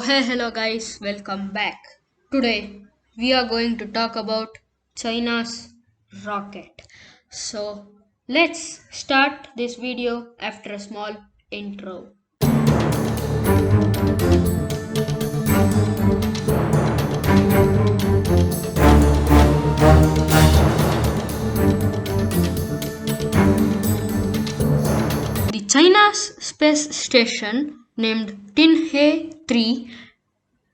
Hello guys, welcome back. Today we are going to talk about China's rocket. So let's start this video after a small intro. The China's space station named Tinhe 3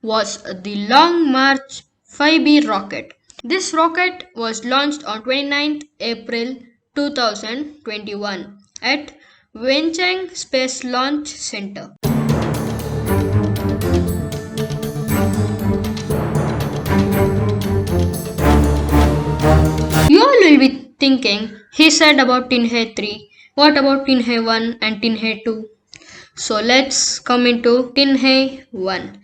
was the Long March 5B rocket. This rocket was launched on 29th April 2021 at Wenchang Space Launch Center. You all will be thinking, he said about Tinhe 3. What about Tinhe 1 and Tinhe 2? So let's come into Tinhe 1.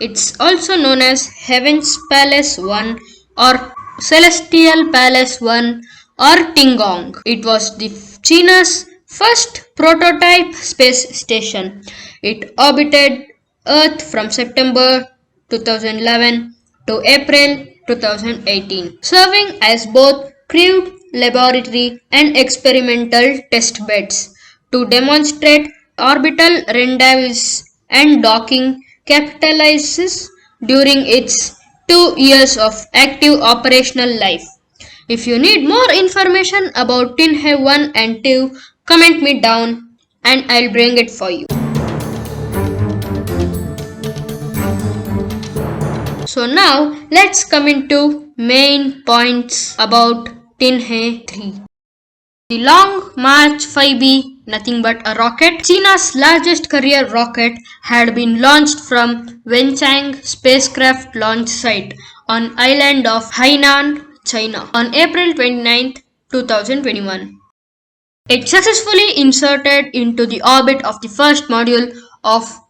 It's also known as Heaven's Palace 1 or Celestial Palace 1 or Tingong. It was China's first prototype space station. It orbited Earth from September 2011 to April 2018, serving as both crewed laboratory and experimental test beds to demonstrate orbital rendezvous and docking capitalizes during its 2 years of active operational life. If you need more information about Tinhe 1 and 2, comment me down and I'll bring it for you. So now let's come into main points about Tinhe 3. The Long March 5B, nothing but a rocket, China's largest carrier rocket, had been launched from Wenchang spacecraft launch site on island of Hainan, China on April 29, 2021. It successfully inserted into the orbit of the first module of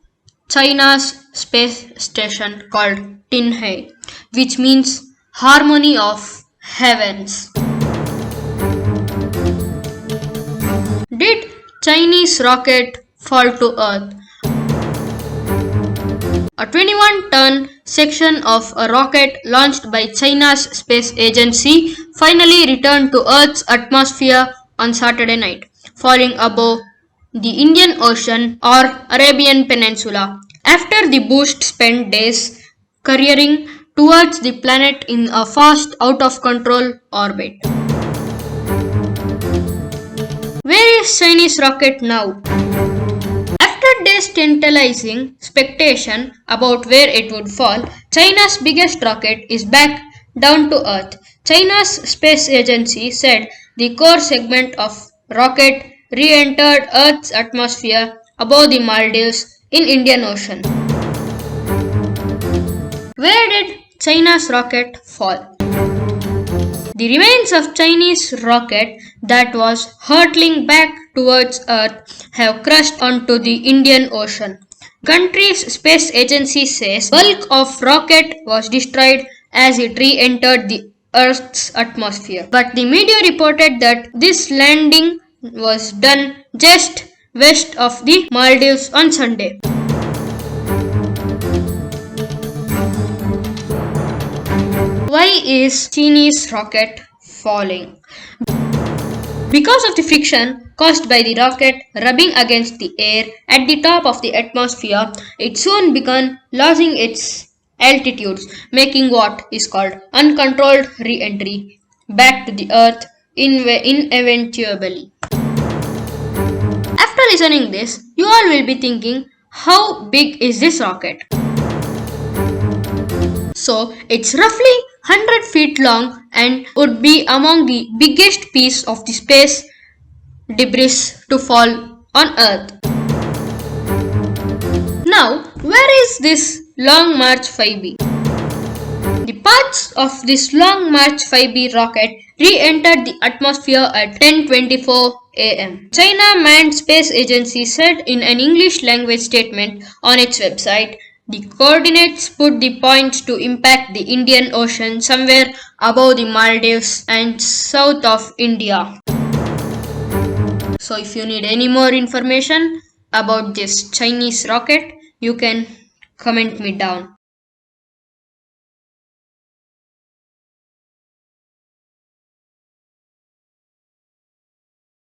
China's space station called Tinhe, which means Harmony of Heavens. Did Chinese rocket fall to Earth? A 21-ton section of a rocket launched by China's space agency finally returned to Earth's atmosphere on Saturday night, falling above the Indian Ocean or Arabian Peninsula. After the boost spent days careering towards the planet in a fast out-of-control orbit. Where is Chinese rocket now? After days tantalizing speculation about where it would fall, China's biggest rocket is back down to Earth. China's space agency said the core segment of rocket re-entered Earth's atmosphere above the Maldives in Indian Ocean. Where did China's rocket fall? The remains of Chinese rocket that was hurtling back towards Earth have crashed onto the Indian Ocean. Country's space agency says bulk of rocket was destroyed as it re-entered the Earth's atmosphere. But the media reported that this landing was done just west of the Maldives on Sunday. Why is Chinese rocket falling? Because of the friction caused by the rocket rubbing against the air at the top of the atmosphere, it soon began losing its altitudes, making what is called uncontrolled re-entry back to the Earth inevitably. After listening this, you all will be thinking, how big is this rocket? So it's roughly 100 feet long and would be among the biggest piece of the space debris to fall on Earth. Now, where is this Long March 5B? The parts of this Long March 5B rocket re-entered the atmosphere at 10:24 am. China Manned Space Agency said in an English language statement on its website, the coordinates put the point to impact the Indian Ocean somewhere above the Maldives and south of India. So if you need any more information about this Chinese rocket, you can comment me down.